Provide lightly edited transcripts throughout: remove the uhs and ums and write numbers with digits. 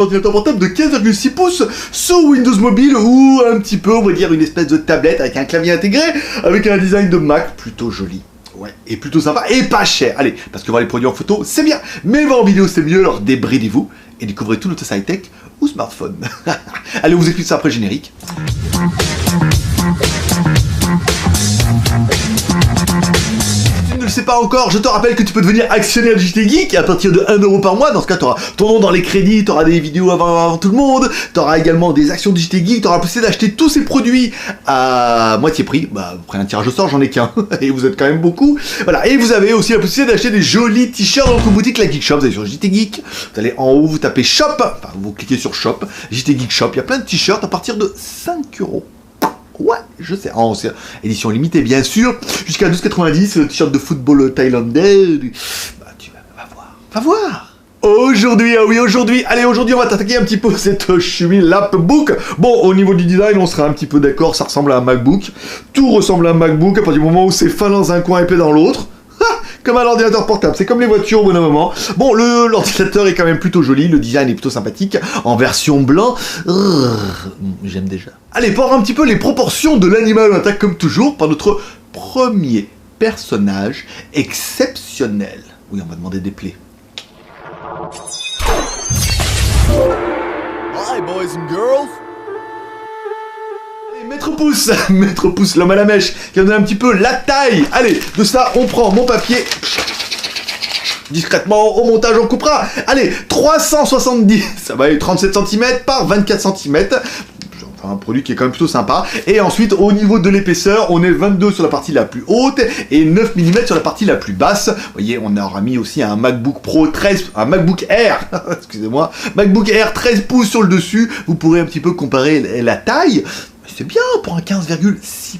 Ordinateur portable de 15,6 pouces sous Windows Mobile ou un petit peu, on va dire, une espèce de tablette avec un clavier intégré, avec un design de Mac plutôt joli. Ouais, et plutôt sympa et pas cher. Allez, parce que voir les produits en photo, c'est bien, mais voir en vidéo, c'est mieux, alors débridez-vous et découvrez tout notre high-tech ou smartphone. Allez, on vous explique ça après le générique. C'est pas encore, je te rappelle que tu peux devenir actionnaire du JT Geek à partir de 1€ par mois. Dans ce cas, tu auras ton nom dans les crédits, tu auras des vidéos avant tout le monde, tu auras également des actions du JT Geek, tu auras la possibilité d'acheter tous ces produits à moitié prix. Bah, après un tirage au sort, j'en ai qu'un, et vous êtes quand même beaucoup. Voilà, et vous avez aussi la possibilité d'acheter des jolis t-shirts dans notre boutique, la Geek Shop. Vous allez sur JT Geek, vous allez en haut, vous tapez Shop, enfin, vous cliquez sur Shop, JT Geek Shop, il y a plein de t-shirts à partir de 5€. Ouais, je sais. Oh, c'est édition limitée, bien sûr. Jusqu'à 12,90, t-shirt de football thaïlandais. Bah, tu vas voir. Va voir. Aujourd'hui, ah oui, aujourd'hui, allez, aujourd'hui, on va t'attaquer un petit peu cette Xiaomi Lapbook. Bon, au niveau du design, on sera un petit peu d'accord, ça ressemble à un MacBook. Tout ressemble à un MacBook à partir du moment où c'est fin dans un coin, épais dans l'autre. Comme un ordinateur portable, c'est comme les voitures au bout d'un moment. Bon, l'ordinateur est quand même plutôt joli, le design est plutôt sympathique, en version blanc. J'aime déjà. Allez, pour voir un petit peu les proportions de l'animal, on attaque comme toujours par notre premier personnage exceptionnel. Oui, on va demander des plaies. Hi boys and girls. Maître Pouce, l'homme à la mèche, qui a donné un petit peu la taille. Allez, de ça, on prend mon papier. Discrètement, au montage, on coupera. Allez, 370, ça va être 37 cm par 24 cm. Enfin, un produit qui est quand même plutôt sympa. Et ensuite, au niveau de l'épaisseur, on est 22 sur la partie la plus haute et 9 mm sur la partie la plus basse. Vous voyez, on aura mis aussi un MacBook Pro 13, un MacBook Air, excusez-moi, MacBook Air 13 pouces sur le dessus. Vous pourrez un petit peu comparer la taille. C'est bien pour un 15,6 pouces.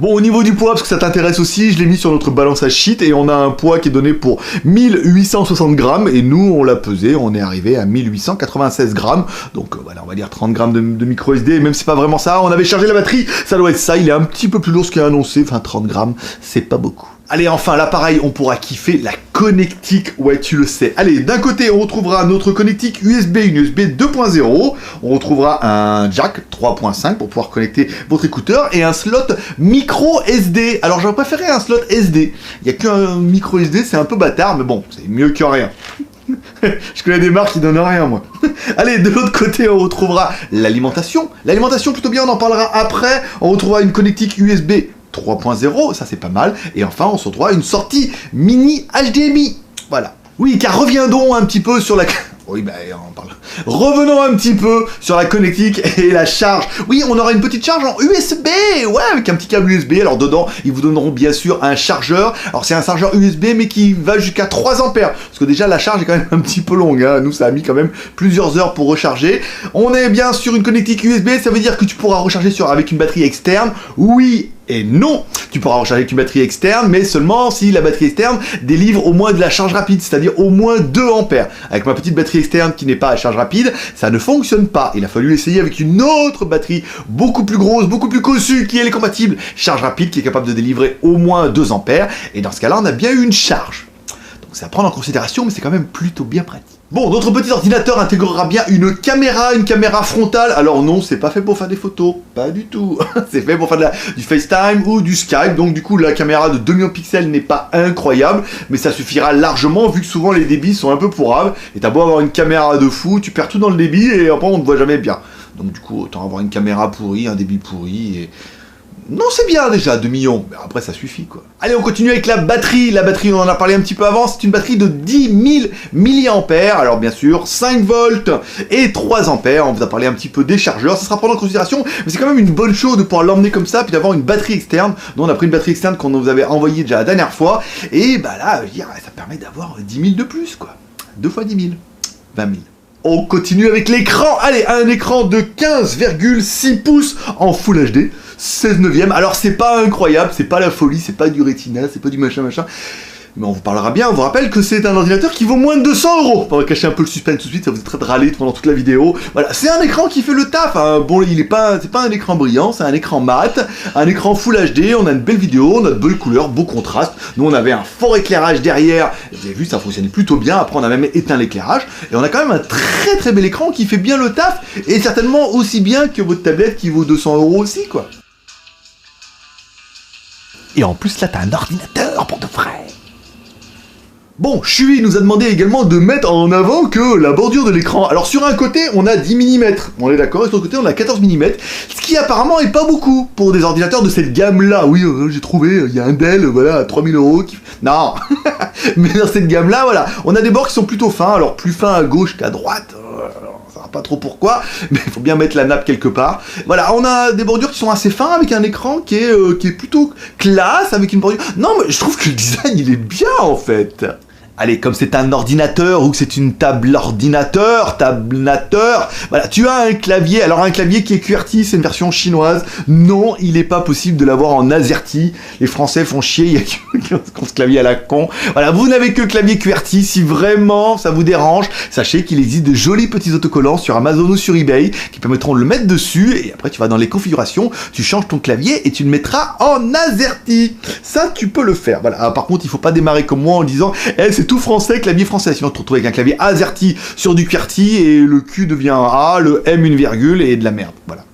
Bon, au niveau du poids, parce que ça t'intéresse aussi, je l'ai mis sur notre balance à shit et on a un poids qui est donné pour 1860 grammes et nous, on l'a pesé, on est arrivé à 1896 grammes. Donc voilà, on va dire 30 grammes de micro SD, et même si c'est pas vraiment ça, on avait chargé la batterie, ça doit être ça, il est un petit peu plus lourd ce qu'il a annoncé, enfin 30 grammes, c'est pas beaucoup. Allez, enfin, l'appareil, on pourra kiffer la connectique, ouais, tu le sais. Allez, d'un côté, on retrouvera notre connectique USB, une USB 2.0. On retrouvera un jack 3.5 pour pouvoir connecter votre écouteur et un slot micro SD. Alors, j'aurais préféré un slot SD. Il n'y a qu'un micro SD, c'est un peu bâtard, mais bon, c'est mieux que rien. Je connais des marques qui donnent rien, moi. Allez, de l'autre côté, on retrouvera l'alimentation. L'alimentation, plutôt bien, on en parlera après. On retrouvera une connectique USB 3.0, ça c'est pas mal. Et enfin, on se retrouvera une sortie mini HDMI. Voilà. Oui, car reviendons un petit peu sur la... Oui, bah, on parle. Revenons un petit peu sur la connectique et la charge. Oui, on aura une petite charge en USB, ouais, avec un petit câble USB. Alors dedans, ils vous donneront bien sûr un chargeur. Alors c'est un chargeur USB, mais qui va jusqu'à 3 ampères. Parce que déjà, la charge est quand même un petit peu longue. Hein. Nous, ça a mis quand même plusieurs heures pour recharger. On est bien sur une connectique USB, ça veut dire que tu pourras recharger avec une batterie externe. Oui et non, tu pourras recharger avec une batterie externe, mais seulement si la batterie externe délivre au moins de la charge rapide, c'est-à-dire au moins 2 ampères. Avec ma petite batterie externe qui n'est pas à charge rapide, ça ne fonctionne pas. Il a fallu essayer avec une autre batterie beaucoup plus grosse, beaucoup plus cossue, qui est compatible charge rapide, qui est capable de délivrer au moins 2 ampères. Et dans ce cas-là, on a bien eu une charge. Donc c'est à prendre en considération, mais c'est quand même plutôt bien pratique. Bon, notre petit ordinateur intégrera bien une caméra frontale. Alors non, c'est pas fait pour faire des photos, pas du tout. C'est fait pour faire du FaceTime ou du Skype. Donc du coup, la caméra de 2 millions de pixels n'est pas incroyable, mais ça suffira largement vu que souvent les débits sont un peu pourrables. Et t'as beau avoir une caméra de fou, tu perds tout dans le débit et après on ne voit jamais bien. Donc du coup, autant avoir une caméra pourrie, un débit pourri et... Non, c'est bien déjà, 2 millions, mais après ça suffit quoi. Allez, on continue avec la batterie. La batterie, on en a parlé un petit peu avant, c'est une batterie de 10 000 mAh. Alors bien sûr, 5 volts et 3 ampères. On vous a parlé un petit peu des chargeurs, ça sera prendre en considération, mais c'est quand même une bonne chose de pouvoir l'emmener comme ça, puis d'avoir une batterie externe. Nous, on a pris une batterie externe qu'on vous avait envoyée déjà la dernière fois, et bah là, je veux dire, ça permet d'avoir 10 000 de plus quoi. 2 fois 10 000, 20 000. On continue avec l'écran. Allez, un écran de 15,6 pouces en Full HD. 16 neuvième, alors c'est pas incroyable, c'est pas la folie, c'est pas du Retina, c'est pas du machin, mais on vous parlera bien, on vous rappelle que c'est un ordinateur qui vaut moins de 200 €. On va cacher un peu le suspense tout de suite, ça vous est très de râler pendant toute la vidéo. Voilà, c'est un écran qui fait le taf, hein. Bon, c'est pas un écran brillant, c'est un écran mat, un écran Full HD, on a une belle vidéo, on a de belles couleurs, beau contraste. Nous, on avait un fort éclairage derrière, vous avez vu, ça fonctionnait plutôt bien. Après, on a même éteint l'éclairage, et on a quand même un très bel écran qui fait bien le taf, et certainement aussi bien que votre tablette qui vaut 200 € aussi, quoi. Et en plus, là, t'as un ordinateur pour de vrai. Bon, Chui nous a demandé également de mettre en avant que la bordure de l'écran. Alors sur un côté, on a 10 mm, on est d'accord, et sur l'autre côté, on a 14 mm, ce qui apparemment est pas beaucoup pour des ordinateurs de cette gamme-là. Oui, j'ai trouvé, il y a un Dell, voilà, à 3000 € qui... Non. Mais dans cette gamme-là, voilà, on a des bords qui sont plutôt fins, alors plus fins à gauche qu'à droite. Pas trop pourquoi, mais il faut bien mettre la nappe quelque part. Voilà, on a des bordures qui sont assez fins avec un écran qui est plutôt classe, avec une bordure... Non, mais je trouve que le design, il est bien, en fait. Allez, comme c'est un ordinateur ou que c'est une tablateur, voilà, tu as un clavier, alors un clavier qui est QWERTY, c'est une version chinoise. Non, il n'est pas possible de l'avoir en AZERTY. Les Français font chier, il y a ce clavier à la con. Voilà, vous n'avez que le clavier QWERTY, si vraiment ça vous dérange, sachez qu'il existe de jolis petits autocollants sur Amazon ou sur eBay qui permettront de le mettre dessus, et après tu vas dans les configurations, tu changes ton clavier et tu le mettras en AZERTY. Ça, tu peux le faire, voilà. Alors, par contre, il faut pas démarrer comme moi en disant c'est tout français, clavier français. Sinon, tu te retrouves avec un clavier AZERTY sur du QWERTY et le Q devient un A, le M une virgule et de la merde. Voilà.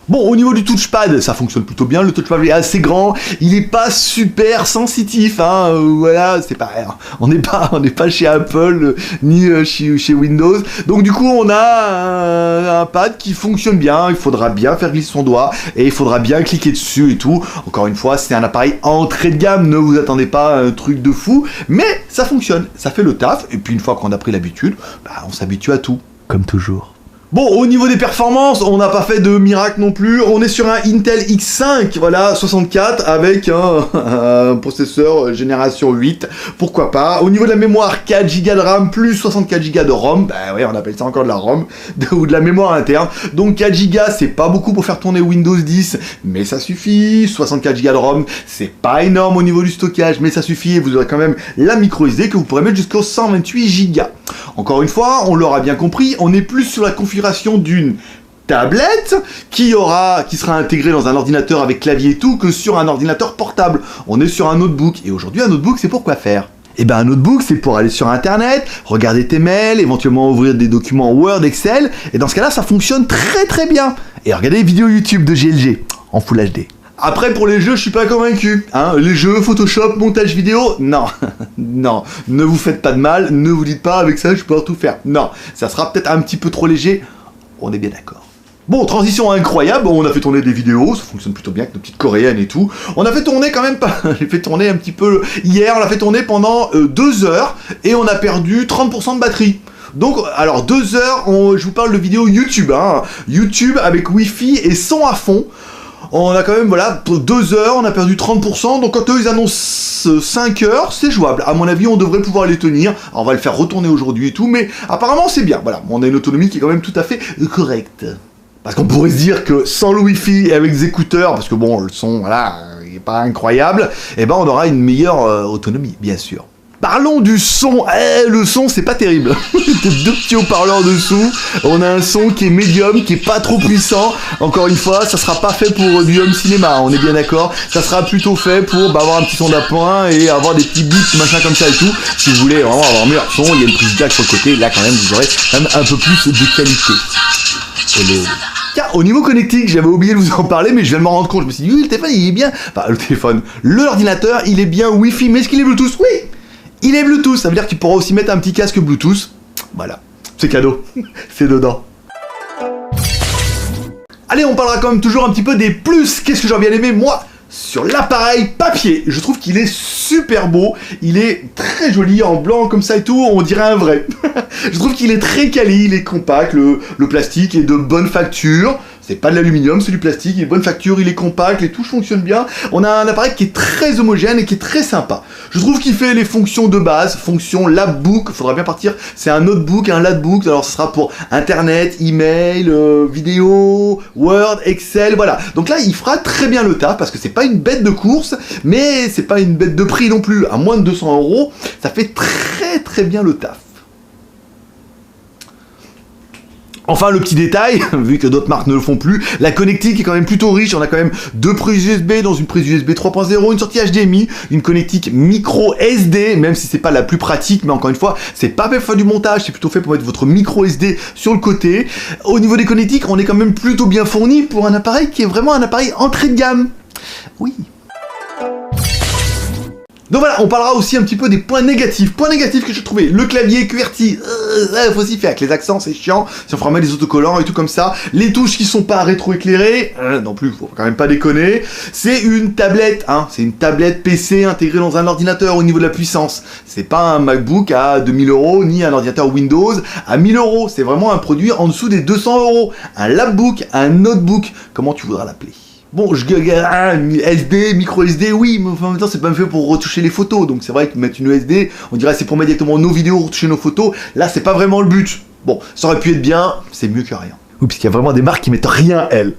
Bon, au niveau du touchpad, ça fonctionne plutôt bien. Le touchpad est assez grand. Il est pas super sensitif, hein. Voilà, c'est pas. On n'est pas chez Apple ni chez Windows. Donc du coup, on a un pad qui fonctionne bien. Il faudra bien faire glisser son doigt et il faudra bien cliquer dessus et tout. Encore une fois, c'est un appareil entrée de gamme. Ne vous attendez pas à un truc de fou, mais ça fonctionne, ça fait le taf. Et puis une fois qu'on a pris l'habitude, bah, on s'habitue à tout, comme toujours. Bon, au niveau des performances, on n'a pas fait de miracle non plus. On est sur un Intel X5, voilà, 64, avec un processeur génération 8. Pourquoi pas. Au niveau de la mémoire, 4 Go de RAM plus 64 Go de ROM. Bah ouais, on appelle ça encore de la ROM, ou de la mémoire interne. Donc 4 Go, c'est pas beaucoup pour faire tourner Windows 10, mais ça suffit. 64 Go de ROM, c'est pas énorme au niveau du stockage, mais ça suffit. Et vous aurez quand même la micro SD que vous pourrez mettre jusqu'aux 128 Go. Encore une fois, on l'aura bien compris, on est plus sur la configuration d'une tablette qui sera intégrée dans un ordinateur avec clavier et tout que sur un ordinateur portable. On est sur un notebook, et aujourd'hui un notebook c'est pour quoi faire ? Eh ben un notebook c'est pour aller sur internet, regarder tes mails, éventuellement ouvrir des documents Word, Excel, et dans ce cas là ça fonctionne très bien. Et regardez les vidéos YouTube de GLG en Full HD. Après, pour les jeux, je suis pas convaincu. Hein, les jeux, Photoshop, montage vidéo, non. Non, ne vous faites pas de mal, ne vous dites pas avec ça, je peux pouvoir tout faire. Non, ça sera peut-être un petit peu trop léger, on est bien d'accord. Bon, transition incroyable, on a fait tourner des vidéos, ça fonctionne plutôt bien avec nos petites coréennes et tout. On a fait tourner quand même pas, j'ai fait tourner un petit peu hier, on l'a fait tourner pendant 2 heures, et on a perdu 30% de batterie. Donc, alors 2 heures, je vous parle de vidéo YouTube, hein. YouTube avec Wi-Fi et son à fond. On a quand même, voilà, 2 heures, on a perdu 30%, donc quand eux ils annoncent 5 heures, c'est jouable. À mon avis, on devrait pouvoir les tenir. Alors, on va le faire retourner aujourd'hui et tout, mais apparemment c'est bien. Voilà, on a une autonomie qui est quand même tout à fait correcte. Parce qu'on pourrait se dire que sans le Wi-Fi et avec des écouteurs, parce que bon, le son, voilà, il n'est pas incroyable, eh ben on aura une meilleure autonomie, bien sûr. Parlons du son. Le son, c'est pas terrible. Deux petits haut-parleurs dessous. On a un son qui est médium, qui est pas trop puissant. Encore une fois, ça sera pas fait pour du home cinéma, on est bien d'accord. Ça sera plutôt fait pour avoir un petit son d'appoint et avoir des petits beats, machin comme ça et tout. Si vous voulez vraiment avoir un meilleur son, il y a une prise jack sur le côté. Là, quand même, vous aurez quand même un peu plus de qualité. Tiens, au niveau connectique, j'avais oublié de vous en parler, mais je viens de m'en rendre compte. Je me suis dit, oui, le téléphone, il est bien. Enfin, le téléphone. L'ordinateur, il est bien Wi-Fi, mais est-ce qu'il est Bluetooth ? Oui. Il est Bluetooth, ça veut dire qu'il pourra aussi mettre un petit casque Bluetooth. Voilà, c'est cadeau, c'est dedans. Allez, on parlera quand même toujours un petit peu des plus. Qu'est-ce que j'ai bien aimé, moi, sur l'appareil papier. Je trouve qu'il est super beau, il est très joli, en blanc comme ça et tout, on dirait un vrai. Je trouve qu'il est très quali, il est compact, le plastique est de bonne facture. c'est pas de l'aluminium, c'est du plastique, il est de bonne facture, il est compact, les touches fonctionnent bien. On a un appareil qui est très homogène et qui est très sympa. Je trouve qu'il fait les fonctions de base, fonction lapbook, faudra bien partir, c'est un notebook, un lapbook, alors ce sera pour internet, email, vidéo, Word, Excel, voilà. Donc là, il fera très bien le taf parce que c'est pas une bête de course, mais c'est pas une bête de prix non plus. À moins de 200 €, ça fait très bien le taf. Enfin, le petit détail, vu que d'autres marques ne le font plus, la connectique est quand même plutôt riche. On a quand même 2 prises USB, dans une prise USB 3.0, une sortie HDMI, une connectique micro SD, même si c'est pas la plus pratique, mais encore une fois, c'est pas fait pour faire du montage, c'est plutôt fait pour mettre votre micro SD sur le côté. Au niveau des connectiques, on est quand même plutôt bien fourni pour un appareil qui est vraiment un appareil entrée de gamme. Oui. Donc voilà, on parlera aussi un petit peu des points négatifs. Points négatifs que j'ai trouvé, le clavier QWERTY, faut s'y faire, avec les accents c'est chiant, si on fera mettre des autocollants et tout comme ça. Les touches qui sont pas rétroéclairées, non plus, faut quand même pas déconner. C'est une tablette, hein, c'est une tablette PC intégrée dans un ordinateur au niveau de la puissance. C'est pas un MacBook à 2000 €, ni un ordinateur Windows à 1000 €. C'est vraiment un produit en dessous des 200 €. Un lapbook, un notebook, comment tu voudras l'appeler? Bon, SD, micro SD, oui, mais en même temps, c'est pas fait pour retoucher les photos. Donc c'est vrai que mettre une SD, on dirait c'est pour mettre directement nos vidéos, retoucher nos photos. Là, c'est pas vraiment le but. Bon, ça aurait pu être bien, c'est mieux que rien. Oui, puisqu'il y a vraiment des marques qui mettent rien, elles.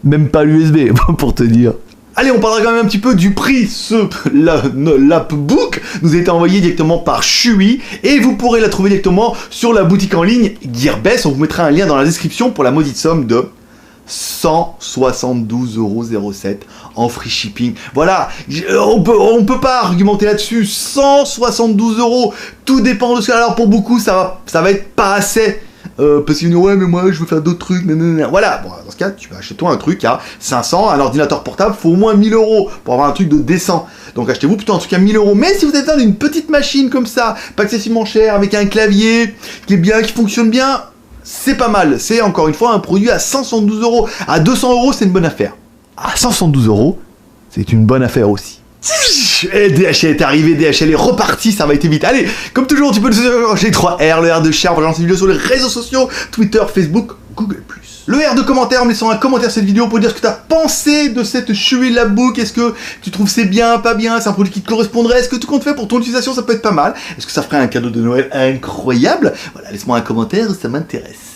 Même pas l'USB, pour te dire. Allez, on parlera quand même un petit peu du prix. Lapbook nous a été envoyé directement par Chewy et vous pourrez la trouver directement sur la boutique en ligne Gearbest. On vous mettra un lien dans la description pour la maudite somme de 172,07 € en free shipping. Voilà, on peut pas argumenter là-dessus. 172 €, tout dépend de ce que. Alors pour beaucoup, ça va être pas assez. Parce qu'ils disent ouais mais moi je veux faire d'autres trucs, nanana. Voilà, bon, dans ce cas tu vas acheter toi un truc à 500, un ordinateur portable faut au moins 1000 € pour avoir un truc de décent, donc achetez-vous plutôt un truc à 1000 €. Mais si vous avez besoin d'une petite machine comme ça, pas excessivement cher, avec un clavier qui est bien, qui fonctionne bien, c'est pas mal. C'est encore une fois un produit à 172 €. À 200 € c'est une bonne affaire. À 172 €, c'est une bonne affaire aussi. Et DHL est arrivé, DHL est reparti, ça va être vite. Allez, comme toujours, tu peux le G3R, le R de Cher, pour lancer une vidéo sur les réseaux sociaux, Twitter, Facebook, Google+. Le R de commentaires, en me laissant un commentaire cette vidéo pour dire ce que tu as pensé de cette Chewy Lapbook. Est-ce que tu trouves c'est bien, pas bien, c'est un produit qui te correspondrait? Est-ce que tu comptes faire pour ton utilisation? Ça peut être pas mal. Est-ce que ça ferait un cadeau de Noël incroyable? Voilà, laisse-moi un commentaire, ça m'intéresse.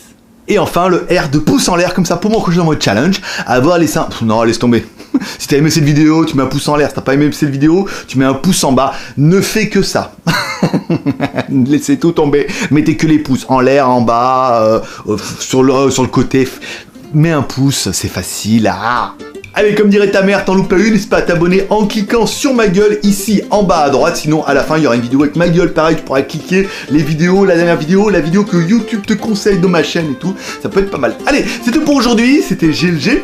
Et enfin, le R de pouce en l'air, comme ça, pour m'encourager dans mon challenge, à avoir les seins... Non, laisse tomber. Si t'as aimé cette vidéo, tu mets un pouce en l'air. Si t'as pas aimé cette vidéo, tu mets un pouce en bas. Ne fais que ça. Laissez tout tomber. Mettez que les pouces en l'air, en bas, sur le côté. Mets un pouce, c'est facile. Ah. Allez, comme dirait ta mère, t'en loupes pas une, n'hésite pas à t'abonner en cliquant sur ma gueule ici en bas à droite. Sinon, à la fin, il y aura une vidéo avec ma gueule. Pareil, tu pourras cliquer les vidéos, la dernière vidéo, la vidéo que YouTube te conseille de ma chaîne et tout. Ça peut être pas mal. Allez, c'est tout pour aujourd'hui. C'était GLG.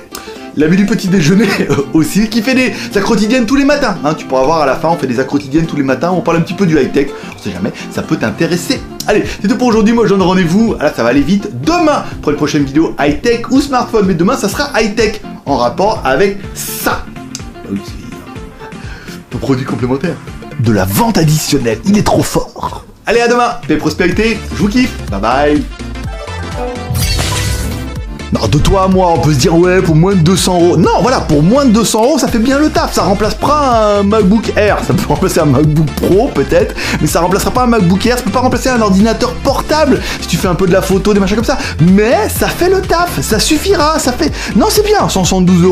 L'ami du petit déjeuner aussi, qui fait des accros quotidiennes tous les matins. Hein, tu pourras voir à la fin, on fait des accros quotidiennes tous les matins, on parle un petit peu du high-tech, on sait jamais, ça peut t'intéresser. Allez, c'est tout pour aujourd'hui, moi je donne rendez-vous, là ça va aller vite, demain pour une prochaine vidéo high-tech ou smartphone, mais demain ça sera high-tech, en rapport avec ça. Ton produit complémentaire. De la vente additionnelle, il est trop fort. Allez, à demain, paix et prospérité, je vous kiffe, bye bye. Non, de toi à moi, on peut se dire ouais, pour moins de 200 €. Non, voilà, pour moins de 200 €, ça fait bien le taf. Ça remplacera pas un MacBook Air. Ça peut remplacer un MacBook Pro, peut-être, mais ça remplacera pas un MacBook Air. Ça peut pas remplacer un ordinateur portable si tu fais un peu de la photo, des machins comme ça. Mais ça fait le taf, ça suffira. Ça fait. Non, c'est bien, 172 €.